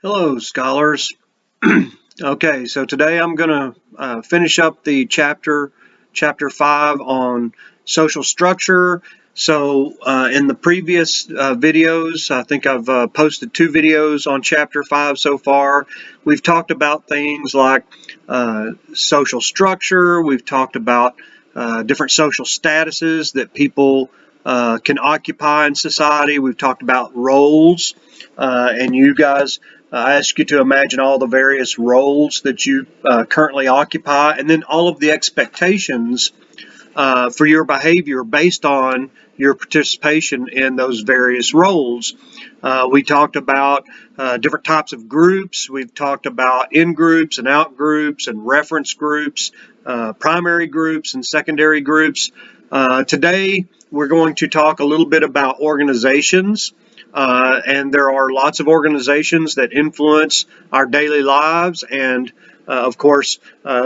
Hello, scholars. Okay, so today I'm going to finish up the chapter 5 on social structure. So in the previous videos, I think I've posted 2 videos on chapter 5 so far. We've talked about things like social structure. We've talked about different social statuses that people can occupy in society. We've talked about roles, and you guys, I ask you to imagine all the various roles that you currently occupy, and then all of the expectations for your behavior based on your participation in those various roles. We talked about different types of groups. We've talked about in groups and out groups and reference groups, primary groups and secondary groups. Today, we're going to talk a little bit about organizations. And there are lots of organizations that influence our daily lives. And of course,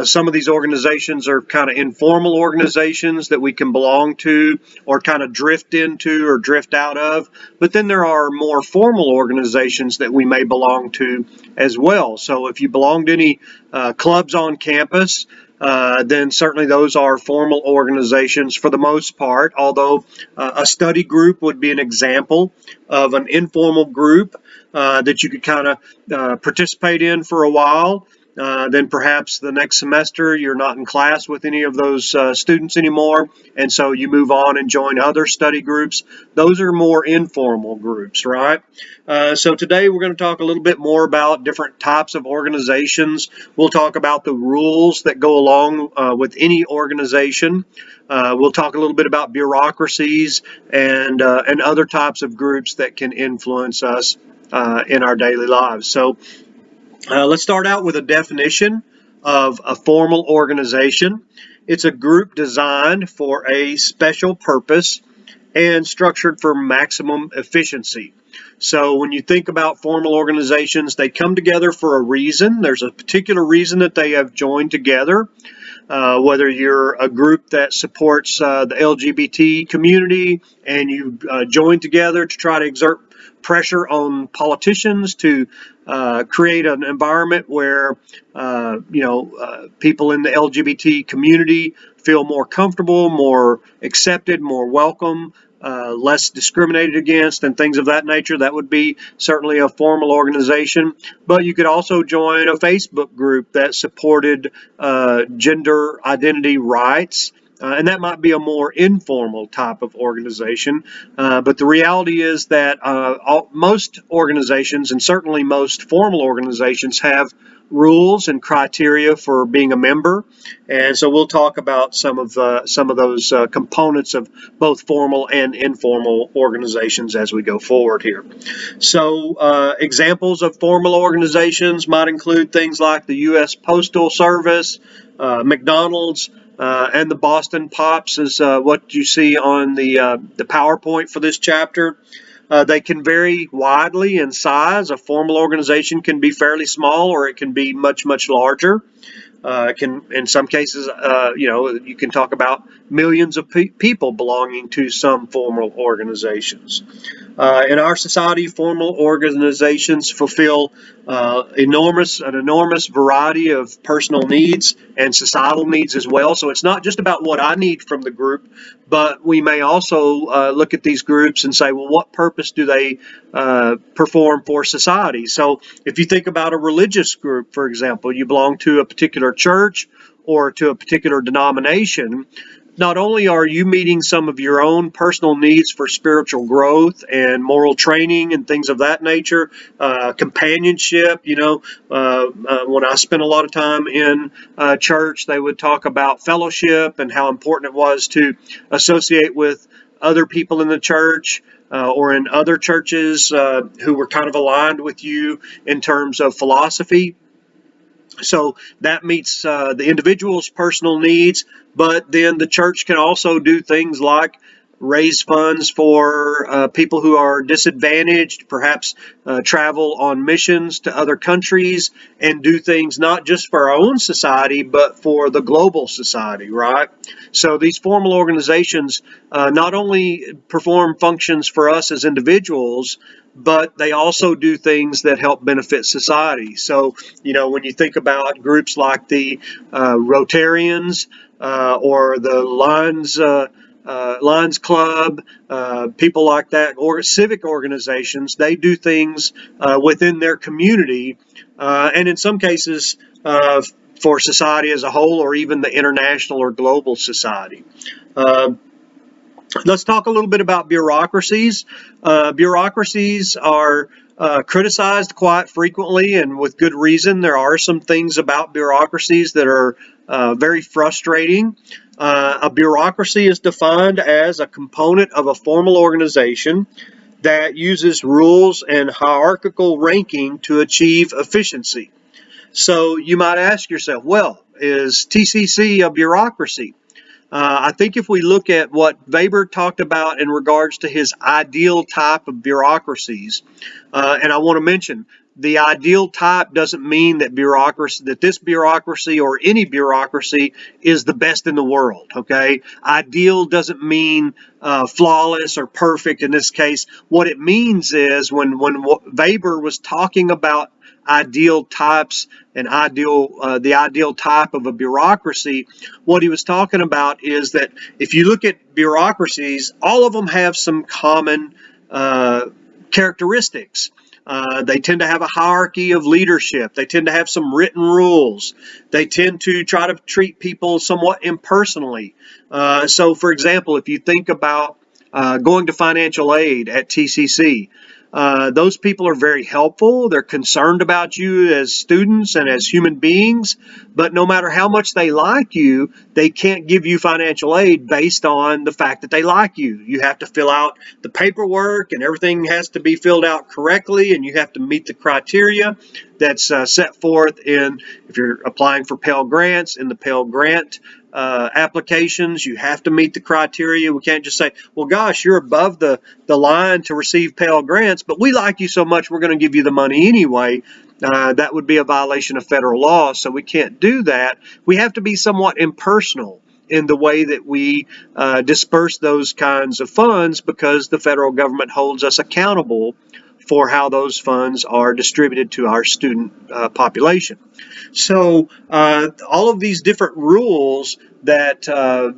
some of these organizations are kind of informal organizations that we can belong to or kind of drift into or drift out of. But then there are more formal organizations that we may belong to as well. So if you belong to any clubs on campus, then certainly those are formal organizations for the most part, although a study group would be an example of an informal group that you could kind of participate in for a while. Then perhaps the next semester you're not in class with any of those students anymore, and so you move on and join other study groups. Those are more informal groups, right? So today we're going to talk a little bit more about different types of organizations. We'll talk about the rules that go along with any organization. We'll talk a little bit about bureaucracies and other types of groups that can influence us in our daily lives. So let's start out with a definition of a formal organization. It's a group designed for a special purpose and structured for maximum efficiency. So when you think about formal organizations, they come together for a reason. There's a particular reason that they have joined together. Whether you're a group that supports the LGBT community and you join together to try to exert pressure on politicians to create an environment where people in the LGBT community feel more comfortable, more accepted, more welcome, less discriminated against, and things of that nature. That would be certainly a formal organization. But you could also join a Facebook group that supported gender identity rights. And that might be a more informal type of organization. But the reality is that most organizations, and certainly most formal organizations, have rules and criteria for being a member. And so we'll talk about some of those components of both formal and informal organizations as we go forward here. So examples of formal organizations might include things like the U.S. Postal Service, McDonald's, and the Boston Pops is what you see on the PowerPoint for this chapter. They can vary widely in size. A formal organization can be fairly small, or it can be much, much larger. In some cases, you can talk about millions of people belonging to some formal organizations. In our society, formal organizations fulfill an enormous variety of personal needs and societal needs as well. So it's not just about what I need from the group, but we may also look at these groups and say, well, what purpose do they perform for society? So if you think about a religious group, for example, you belong to a particular church or to a particular denomination, not only are you meeting some of your own personal needs for spiritual growth and moral training and things of that nature, companionship, when I spent a lot of time in church, they would talk about fellowship and how important it was to associate with other people in the church or in other churches who were kind of aligned with you in terms of philosophy. So that meets the individual's personal needs, but then the church can also do things like raise funds for people who are disadvantaged, perhaps travel on missions to other countries and do things not just for our own society, but for the global society, right? So these formal organizations not only perform functions for us as individuals, but they also do things that help benefit society. So, when you think about groups like the Rotarians or the Lions Club, people like that, or civic organizations, they do things within their community, and in some cases, for society as a whole, or even the international or global society. Let's talk a little bit about bureaucracies. Bureaucracies are criticized quite frequently, and with good reason. There are some things about bureaucracies that are very frustrating. A bureaucracy is defined as a component of a formal organization that uses rules and hierarchical ranking to achieve efficiency. So you might ask yourself, well, is TCC a bureaucracy? I think if we look at what Weber talked about in regards to his ideal type of bureaucracies, and I want to mention, the ideal type doesn't mean that this bureaucracy or any bureaucracy is the best in the world. Okay, ideal doesn't mean flawless or perfect. In this case, what it means is when Weber was talking about ideal types and the ideal type of a bureaucracy, what he was talking about is that if you look at bureaucracies, all of them have some common characteristics. They tend to have a hierarchy of leadership. They tend to have some written rules. They tend to try to treat people somewhat impersonally. So, for example, if you think about going to financial aid at TCC, those people are very helpful. They're concerned about you as students and as human beings, but no matter how much they like you, they can't give you financial aid based on the fact that they like you. You have to fill out the paperwork, and everything has to be filled out correctly, and you have to meet the criteria that's set forth if you're applying for Pell Grants, in the Pell Grant applications. You have to meet the criteria. We can't just say, well, gosh, you're above the line to receive Pell Grants, but we like you so much we're going to give you the money anyway. That would be a violation of federal law, so we can't do that. We have to be somewhat impersonal in the way that we disperse those kinds of funds, because the federal government holds us accountable for how those funds are distributed to our student population. So all of these different rules that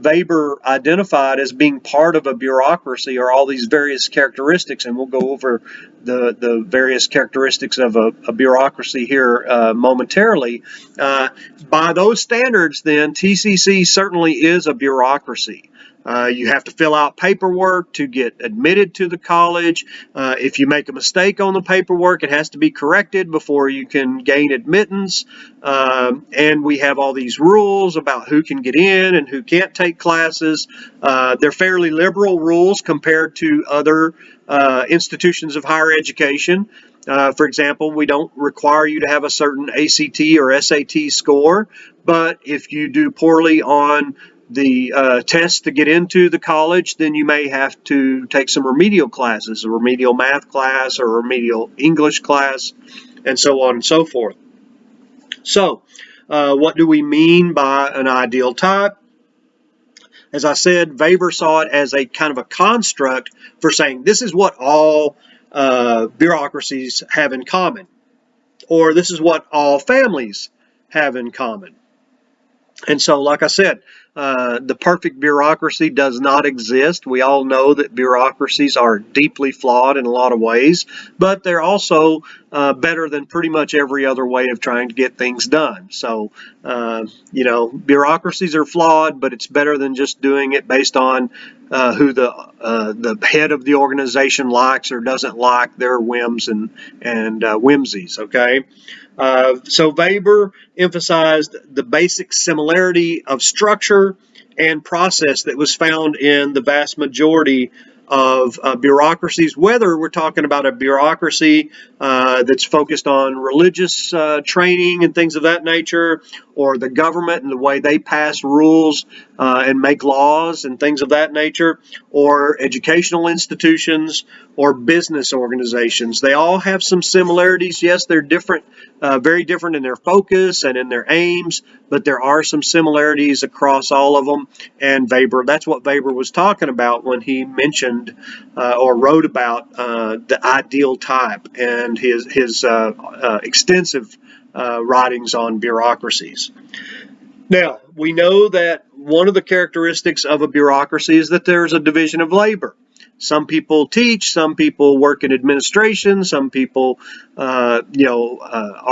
Weber identified as being part of a bureaucracy are all these various characteristics, and we'll go over the various characteristics of a bureaucracy here momentarily. By those standards, then, TCC certainly is a bureaucracy. You have to fill out paperwork to get admitted to the college. If you make a mistake on the paperwork, it has to be corrected before you can gain admittance. And we have all these rules about who can get in and who can't take classes. They're fairly liberal rules compared to other institutions of higher education. For example, we don't require you to have a certain ACT or SAT score, but if you do poorly on the test to get into the college, then you may have to take some remedial classes, a remedial math class or a remedial English class, and so on and so forth. So, what do we mean by an ideal type? As I said, Weber saw it as a kind of a construct for saying this is what all bureaucracies have in common, or this is what all families have in common. And so, like I said, the perfect bureaucracy does not exist. We all know that bureaucracies are deeply flawed in a lot of ways, but they're also better than pretty much every other way of trying to get things done. So, bureaucracies are flawed, but it's better than just doing it based on who the head of the organization likes or doesn't like, their whims and whimsies, okay? So Weber emphasized the basic similarity of structure and process that was found in the vast majority of bureaucracies, whether we're talking about a bureaucracy that's focused on religious training and things of that nature, or the government and the way they pass rules and make laws and things of that nature, or educational institutions or business organizations. They all have some similarities. Yes, they're different, very different in their focus and in their aims, but there are some similarities across all of them. And Weber, that's what Weber was talking about when he mentioned or wrote about the ideal type and his extensive writings on bureaucracies. Now, we know that one of the characteristics of a bureaucracy is that there's a division of labor. Some people teach, some people work in administration, some people, are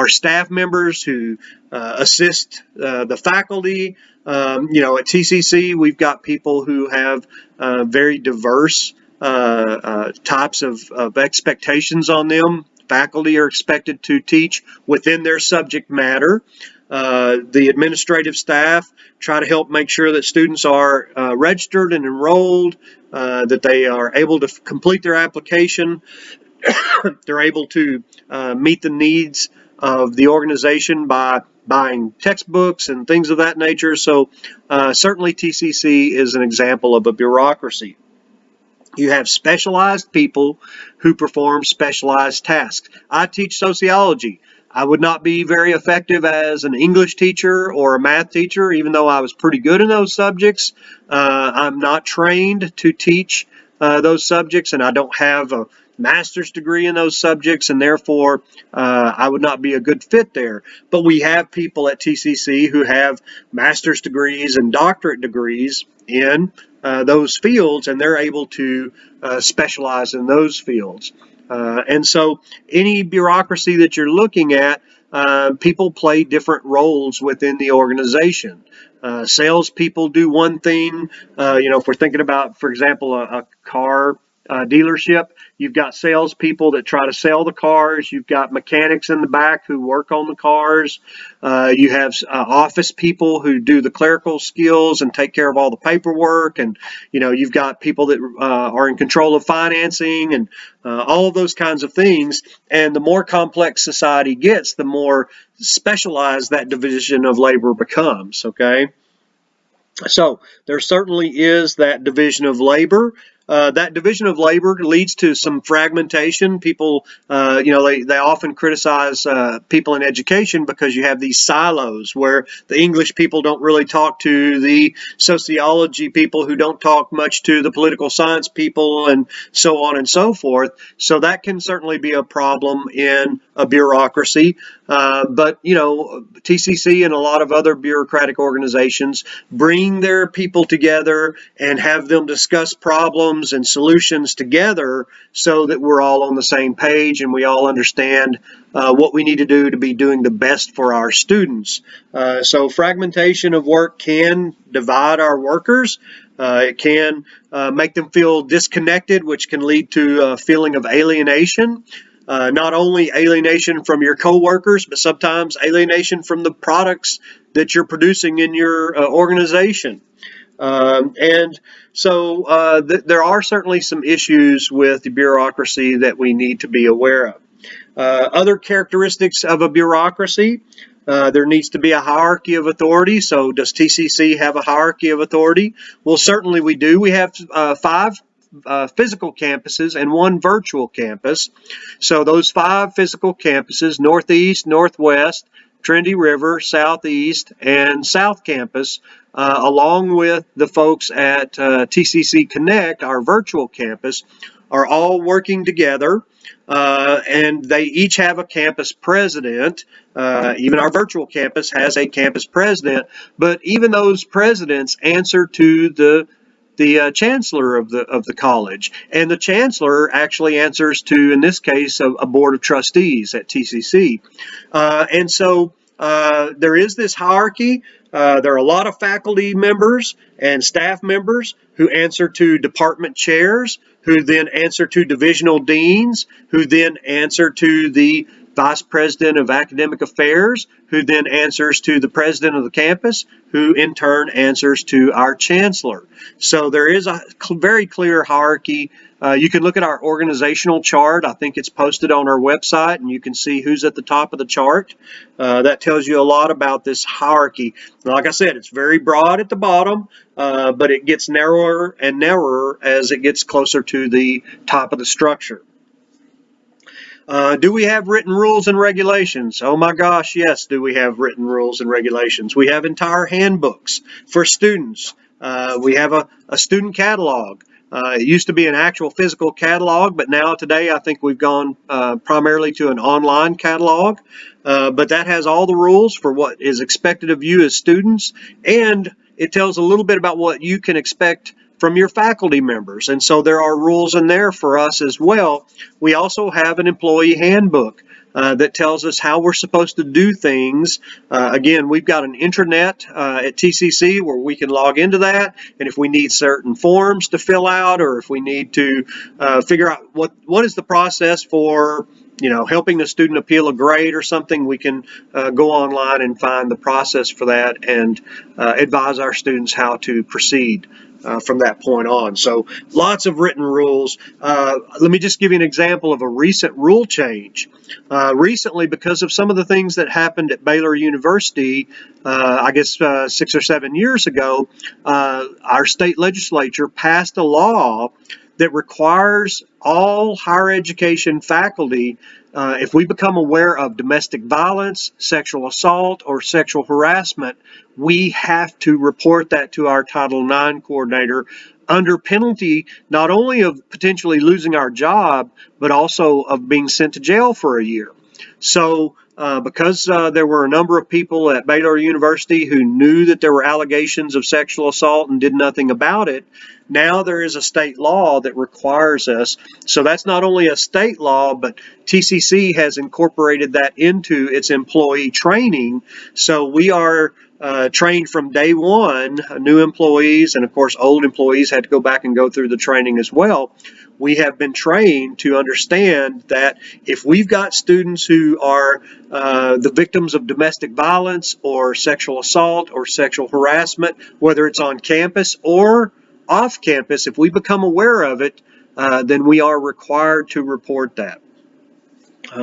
staff members who assist the faculty. At TCC, we've got people who have very diverse types of expectations on them. Faculty are expected to teach within their subject matter. The administrative staff try to help make sure that students are registered and enrolled, that they are able to complete their application. They're able to meet the needs of the organization by buying textbooks and things of that nature. So certainly TCC is an example of a bureaucracy. You have specialized people who perform specialized tasks. I teach sociology. I would not be very effective as an English teacher or a math teacher, even though I was pretty good in those subjects. I'm not trained to teach those subjects, and I don't have a master's degree in those subjects, and therefore I would not be a good fit there. But we have people at TCC who have master's degrees and doctorate degrees in those fields, and they're able to specialize in those fields. And so any bureaucracy that you're looking at, people play different roles within the organization. Salespeople do one thing. If we're thinking about, for example, a car dealership, you've got salespeople that try to sell the cars. You've got mechanics in the back who work on the cars. You have office people who do the clerical skills and take care of all the paperwork. And, you've got people that are in control of financing and all of those kinds of things. And the more complex society gets, the more specialized that division of labor becomes, okay? So there certainly is that division of labor. That division of labor leads to some fragmentation. People, they often criticize people in education because you have these silos where the English people don't really talk to the sociology people, who don't talk much to the political science people, and so on and so forth. So that can certainly be a problem in a bureaucracy. But TCC and a lot of other bureaucratic organizations bring their people together and have them discuss problems and solutions together so that we're all on the same page and we all understand what we need to do to be doing the best for our students. So fragmentation of work can divide our workers. It can make them feel disconnected, which can lead to a feeling of alienation. Not only alienation from your coworkers, but sometimes alienation from the products that you're producing in your organization. And so there are certainly some issues with the bureaucracy that we need to be aware of. Other characteristics of a bureaucracy, there needs to be a hierarchy of authority. So does TCC have a hierarchy of authority? Well, certainly we do. We have 5 physical campuses and 1 virtual campus. So those 5 physical campuses, Northeast, Northwest, Trinity River, Southeast, and South Campus, along with the folks at TCC Connect, our virtual campus, are all working together, and they each have a campus president. Even our virtual campus has a campus president, but even those presidents answer to the chancellor of the college, and the chancellor actually answers to, in this case, a board of trustees at TCC. And so there is this hierarchy. There are a lot of faculty members and staff members who answer to department chairs, who then answer to divisional deans, who then answer to the vice president of academic affairs, who then answers to the president of the campus, who in turn answers to our chancellor. So there is a very clear hierarchy. You can look at our organizational chart. I think it's posted on our website, and you can see who's at the top of the chart. That tells you a lot about this hierarchy. Like I said, it's very broad at the bottom, but it gets narrower and narrower as it gets closer to the top of the structure. Do we have written rules and regulations? Oh my gosh, yes, do we have written rules and regulations. We have entire handbooks for students. We have a student catalog. It used to be an actual physical catalog, but now today I think we've gone primarily to an online catalog. But that has all the rules for what is expected of you as students, and it tells a little bit about what you can expect from your faculty members. And so there are rules in there for us as well. We also have an employee handbook that tells us how we're supposed to do things. Again, we've got an intranet at TCC where we can log into that, and if we need certain forms to fill out, or if we need to figure out what is the process for helping the student appeal a grade or something, we can go online and find the process for that and advise our students how to proceed from that point on. So lots of written rules. Let me just give you an example of a recent rule change. Recently, because of some of the things that happened at Baylor University, I guess 6 or 7 years ago, our state legislature passed a law that requires all higher education faculty, if we become aware of domestic violence, sexual assault, or sexual harassment, we have to report that to our Title IX coordinator under penalty not only of potentially losing our job, but also of being sent to jail for a year. So because there were a number of people at Baylor University who knew that there were allegations of sexual assault and did nothing about it, now there is a state law that requires us. So that's not only a state law, but TCC has incorporated that into its employee training. So we are trained from day one, new employees, and of course old employees had to go back and go through the training as well. We have been trained to understand that if we've got students who are the victims of domestic violence or sexual assault or sexual harassment, whether it's on campus or off campus, if we become aware of it, then we are required to report that.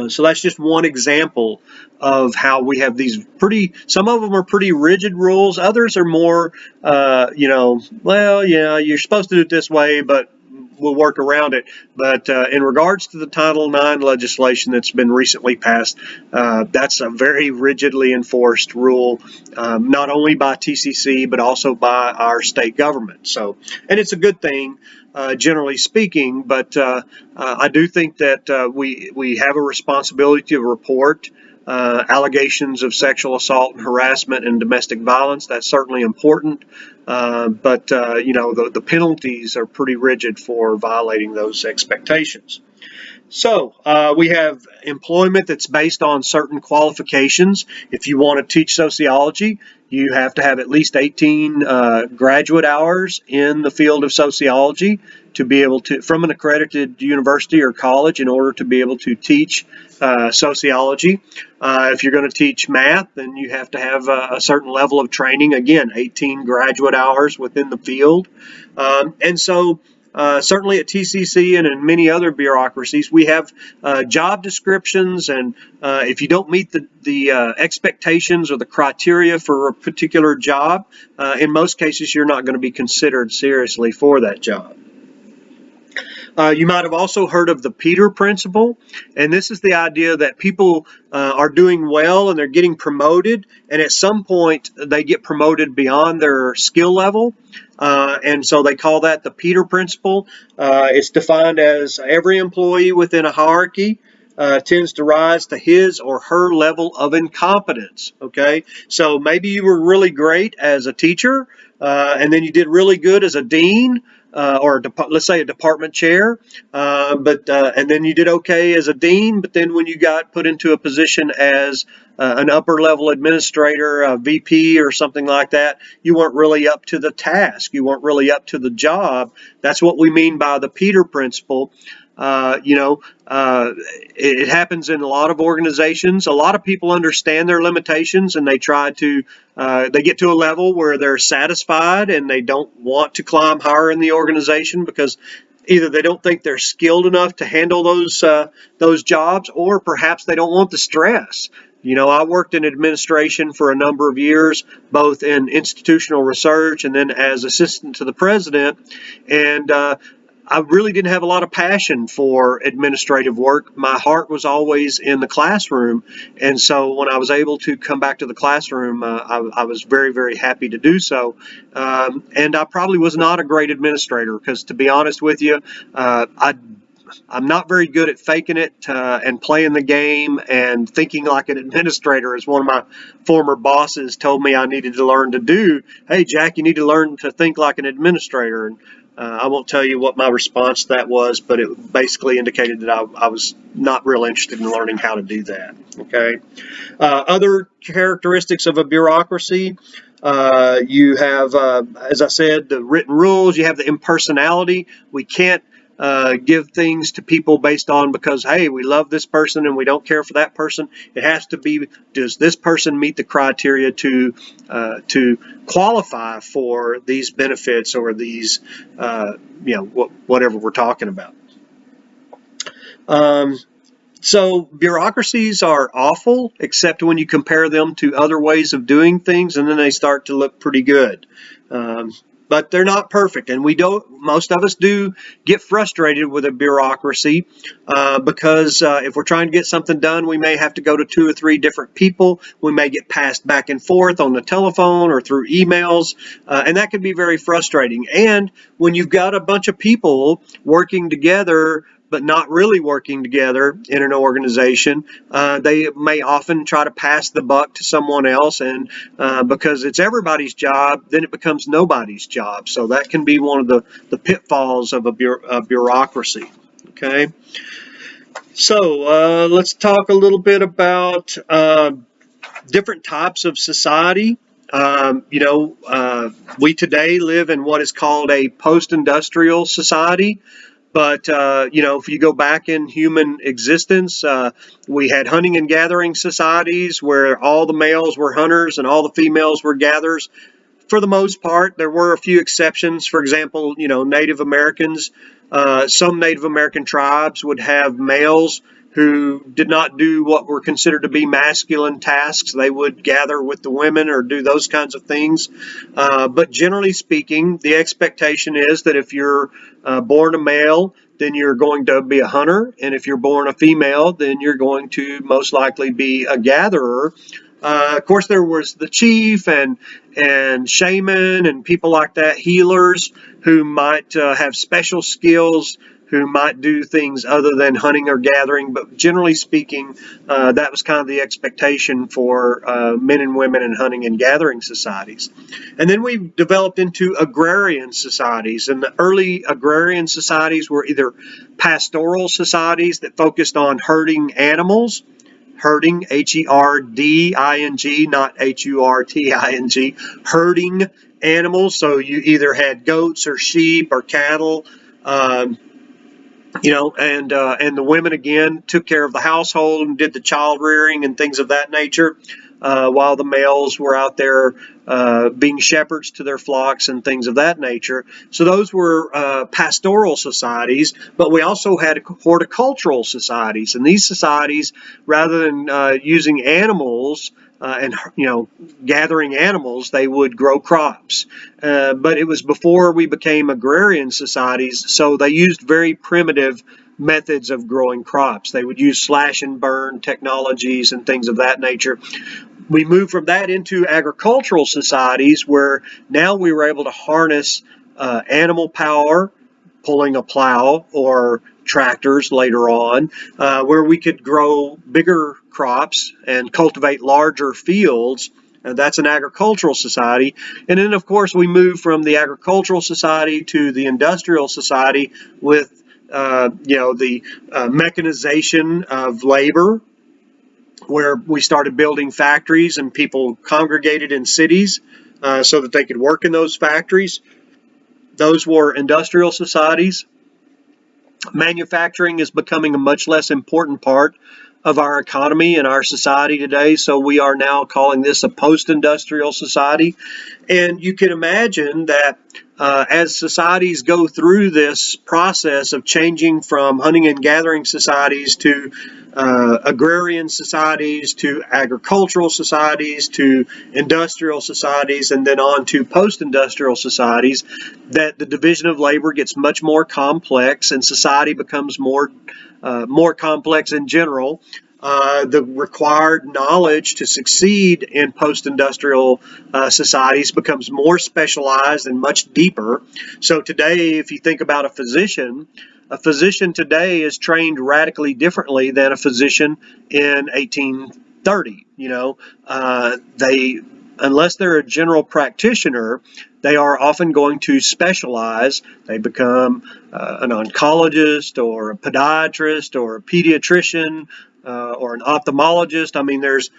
So that's just one example of how we have these some of them are pretty rigid rules. Others are more, well, yeah, you're supposed to do it this way, but we'll work around it. But in regards to the Title IX legislation that's been recently passed, that's a very rigidly enforced rule, not only by TCC, but also by our state government. So, and it's a good thing. Generally speaking, but I do think that we have a responsibility to report allegations of sexual assault and harassment and domestic violence. That's certainly important, but the penalties are pretty rigid for violating those expectations. So we have employment that's based on certain qualifications. If you want to teach sociology, you have to have at least 18 graduate hours in the field of sociology to be able to, from an accredited university or college, in order to be able to teach sociology. If you're going to teach math, then you have to have a certain level of training. Again, 18 graduate hours within the field. And so certainly at TCC and in many other bureaucracies, we have job descriptions, and if you don't meet the expectations or the criteria for a particular job, in most cases you're not going to be considered seriously for that job. You might have also heard of the Peter Principle, and this is the idea that people are doing well and they're getting promoted, and at some point they get promoted beyond their skill level, and so they call that the Peter Principle. It's defined as every employee within a hierarchy tends to rise to his or her level of incompetence. Okay, so maybe you were really great as a teacher, and then you did really good as a dean, or let's say a department chair, and then you did okay as a dean, but then when you got put into a position as an upper level administrator, a VP or something like that, you weren't really up to the task, you weren't really up to the job. That's what we mean by the Peter Principle. It happens in a lot of organizations. A lot of people understand their limitations, and they try to they get to a level where they're satisfied and they don't want to climb higher in the organization because either they don't think they're skilled enough to handle those jobs, or perhaps they don't want the stress. I worked in administration for a number of years, both in institutional research and then as assistant to the president. And I really didn't have a lot of passion for administrative work. My heart was always in the classroom. And so when I was able to come back to the classroom, I was very, very happy to do so. And I probably was not a great administrator because, to be honest with you, I'm not very good at faking it and playing the game and thinking like an administrator, as one of my former bosses told me I needed to learn to do. Hey, Jack, you need to learn to think like an administrator. And I won't tell you what my response to that was, but it basically indicated that I was not real interested in learning how to do that. Okay. Other characteristics of a bureaucracy. You have, as I said, the written rules. You have the impersonality. We can't give things to people based on because, hey, we love this person and we don't care for that person. It has to be, does this person meet the criteria to qualify for these benefits or these, whatever we're talking about. So bureaucracies are awful, except when you compare them to other ways of doing things, and then they start to look pretty good. But they're not perfect, and most of us do get frustrated with a bureaucracy because if we're trying to get something done, we may have to go to 2 or 3 different people. We may get passed back and forth on the telephone or through emails, and that can be very frustrating. And when you've got a bunch of people working together but not really working together in an organization, they may often try to pass the buck to someone else, and because it's everybody's job, then it becomes nobody's job. So that can be one of the pitfalls of a bureaucracy. Okay, so let's talk a little bit about different types of society. We today live in what is called a post-industrial society. But, if you go back in human existence, we had hunting and gathering societies where all the males were hunters and all the females were gatherers. For the most part, there were a few exceptions. For example, Native Americans, some Native American tribes would have males who did not do what were considered to be masculine tasks. They would gather with the women or do those kinds of things. But generally speaking, the expectation is that if you're born a male, then you're going to be a hunter. And if you're born a female, then you're going to most likely be a gatherer. Of course, there was the chief and shaman and people like that, healers who might have special skills, who might do things other than hunting or gathering. But generally speaking, that was kind of the expectation for men and women in hunting and gathering societies. And then we developed into agrarian societies. And the early agrarian societies were either pastoral societies that focused on herding animals. Herding, H-E-R-D-I-N-G, not H-U-R-T-I-N-G, herding animals. So you either had goats or sheep or cattle, and the women again took care of the household and did the child rearing and things of that nature, while the males were out there being shepherds to their flocks and things of that nature. So those were pastoral societies, but we also had horticultural societies, and these societies, rather than using animals and gathering animals, they would grow crops. But it was before we became agrarian societies, so they used very primitive methods of growing crops. They would use slash and burn technologies and things of that nature. We moved from that into agricultural societies, where now we were able to harness animal power, pulling a plow, or tractors later on, where we could grow bigger crops and cultivate larger fields. That's an agricultural society. And then, of course, we moved from the agricultural society to the industrial society with the mechanization of labor, where we started building factories and people congregated in cities so that they could work in those factories. Those were industrial societies. Manufacturing is becoming a much less important part of our economy and our society today. So we are now calling this a post-industrial society. And you can imagine that as societies go through this process of changing from hunting and gathering societies to agrarian societies to agricultural societies to industrial societies and then on to post-industrial societies, that the division of labor gets much more complex and society becomes more complex in general. The required knowledge to succeed in post-industrial societies becomes more specialized and much deeper. So today, if you think about a physician today is trained radically differently than a physician in 1830. They, unless they're a general practitioner, they are often going to specialize. They become an oncologist or a podiatrist or a pediatrician or an ophthalmologist. I mean, there's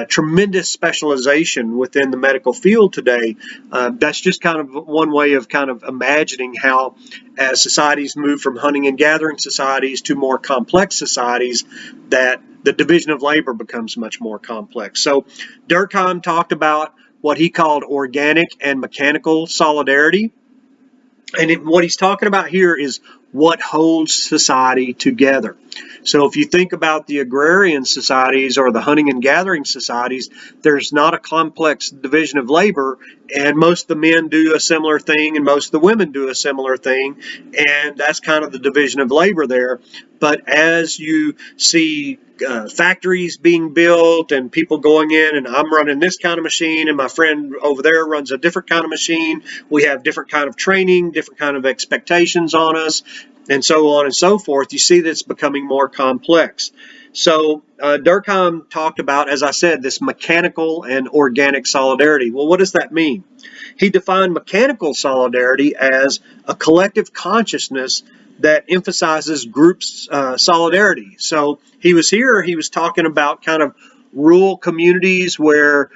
tremendous specialization within the medical field today. That's just kind of one way of kind of imagining how, as societies move from hunting and gathering societies to more complex societies, that the division of labor becomes much more complex. So Durkheim talked about what he called organic and mechanical solidarity. And what he's talking about here is what holds society together. So if you think about the agrarian societies or the hunting and gathering societies, there's not a complex division of labor, and most of the men do a similar thing and most of the women do a similar thing, and that's kind of the division of labor there. But as you see factories being built and people going in, and I'm running this kind of machine and my friend over there runs a different kind of machine, we have different kind of training, different kind of expectations on us, and so on and so forth. You see that it's becoming more complex. So Durkheim talked about, as I said, this mechanical and organic solidarity. Well, what does that mean? He defined mechanical solidarity as a collective consciousness that emphasizes groups solidarity. So he was talking about kind of rural communities where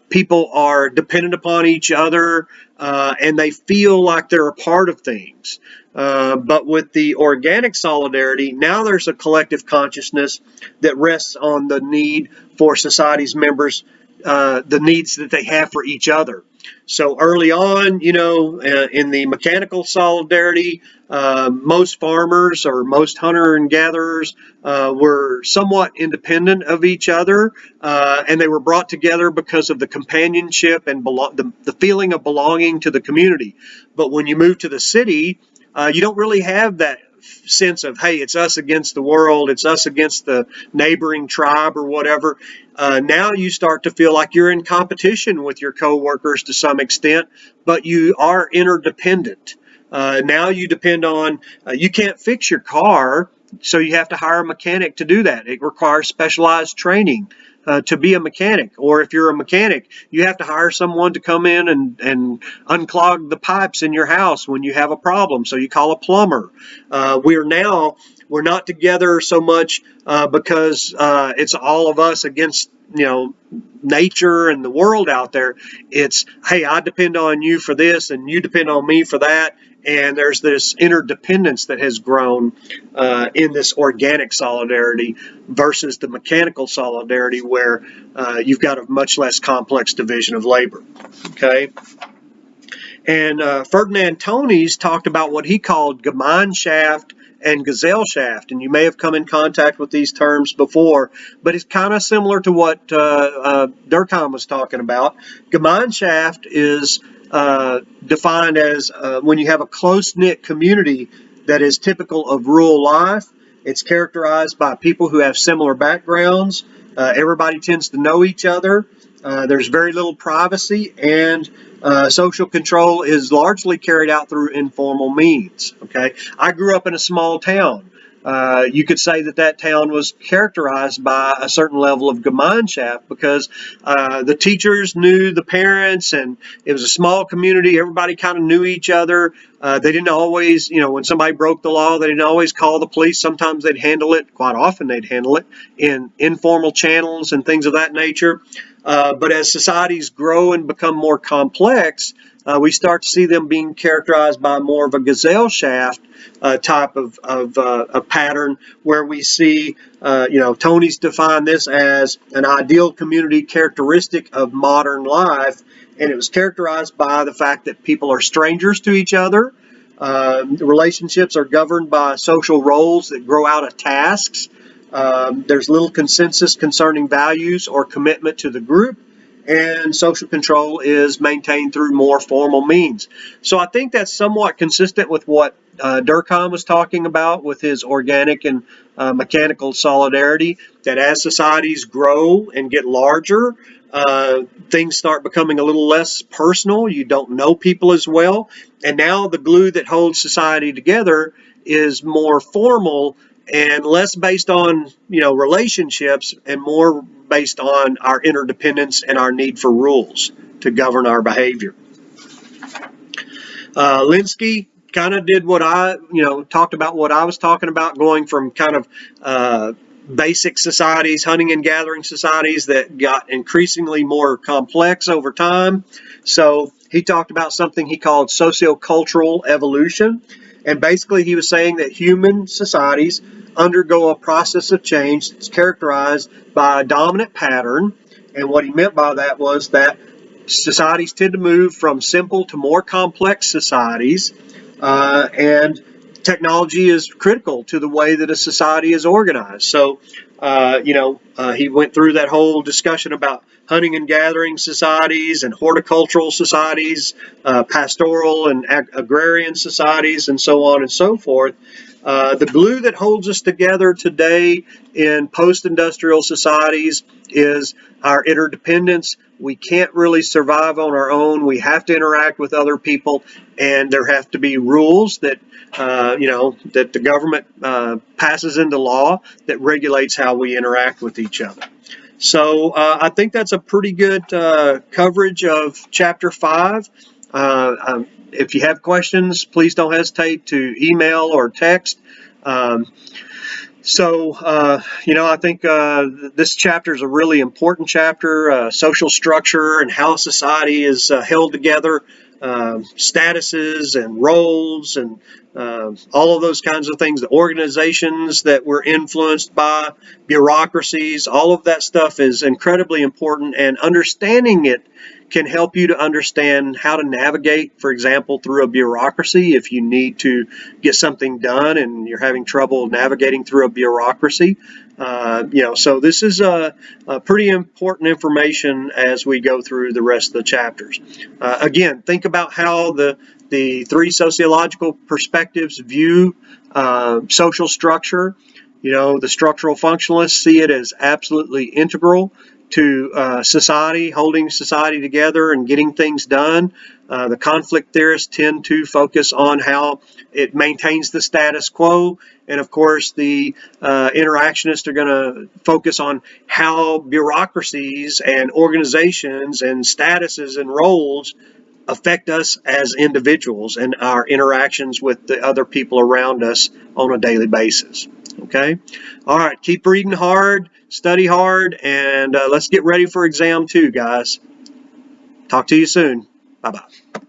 people are dependent upon each other and they feel like they're a part of things. But with the organic solidarity, now there's a collective consciousness that rests on the need for society's members, the needs that they have for each other. So early on, in the mechanical solidarity, most farmers or most hunter and gatherers were somewhat independent of each other, and they were brought together because of the companionship and the feeling of belonging to the community. But when you move to the city, you don't really have that sense of, hey, it's us against the world, it's us against the neighboring tribe or whatever. Now you start to feel like you're in competition with your coworkers to some extent, but you are interdependent. Now you depend on, you can't fix your car, so you have to hire a mechanic to do that. It requires specialized training to be a mechanic. Or if you're a mechanic, you have to hire someone to come in and unclog the pipes in your house when you have a problem. So you call a plumber. We're not together so much because it's all of us against nature and the world out there. It's, hey, I depend on you for this and you depend on me for that. And there's this interdependence that has grown in this organic solidarity versus the mechanical solidarity where you've got a much less complex division of labor. Okay. And Ferdinand Tönnies talked about what he called Gemeinschaft and Gesellschaft, and you may have come in contact with these terms before, but it's kind of similar to what Durkheim was talking about. Gemeinschaft is defined as when you have a close-knit community that is typical of rural life. It's characterized by people who have similar backgrounds. Everybody tends to know each other. There's very little privacy, and social control is largely carried out through informal means. Okay, I grew up in a small town. You could say that town was characterized by a certain level of Gemeinschaft because the teachers knew the parents, and it was a small community. Everybody kind of knew each other. They didn't always, when somebody broke the law, they didn't always call the police. Sometimes they'd handle it, quite often they'd handle it in informal channels and things of that nature. But as societies grow and become more complex, we start to see them being characterized by more of a gazelle shaft type of a pattern, where we see, Tony's defined this as an ideal community characteristic of modern life, and it was characterized by the fact that people are strangers to each other. Relationships are governed by social roles that grow out of tasks. There's little consensus concerning values or commitment to the group, and social control is maintained through more formal means. So I think that's somewhat consistent with what Durkheim was talking about with his organic and mechanical solidarity, that as societies grow and get larger, things start becoming a little less personal. You don't know people as well. And now the glue that holds society together is more formal and less based on, relationships, and more based on our interdependence and our need for rules to govern our behavior. Linsky kind of did what I, talked about what I was talking about, going from kind of basic societies, hunting and gathering societies that got increasingly more complex over time. So he talked about something he called sociocultural evolution. And basically he was saying that human societies undergo a process of change that's characterized by a dominant pattern. And what he meant by that was that societies tend to move from simple to more complex societies, and technology is critical to the way that a society is organized. So, he went through that whole discussion about hunting and gathering societies and horticultural societies, pastoral and agrarian societies, and so on and so forth. The glue that holds us together today in post-industrial societies is our interdependence. We can't really survive on our own. We have to interact with other people, and there have to be rules that that the government passes into law that regulates how we interact with each other. So I think that's a pretty good coverage of Chapter 5. If you have questions, please don't hesitate to email or text. I think this chapter is a really important chapter, social structure and how society is held together, statuses and roles and all of those kinds of things, the organizations that we're influenced by, bureaucracies, all of that stuff is incredibly important, and understanding it can help you to understand how to navigate, for example, through a bureaucracy if you need to get something done and you're having trouble navigating through a bureaucracy. So this is a pretty important information as we go through the rest of the chapters. Again, think about how the three sociological perspectives view social structure. The structural functionalists see it as absolutely integral to society, holding society together and getting things done. The conflict theorists tend to focus on how it maintains the status quo. And of course, the interactionists are going to focus on how bureaucracies and organizations and statuses and roles affect us as individuals and our interactions with the other people around us on a daily basis. Okay? All right, keep reading hard, study hard, and let's get ready for exam 2, guys. Talk to you soon. Bye-bye.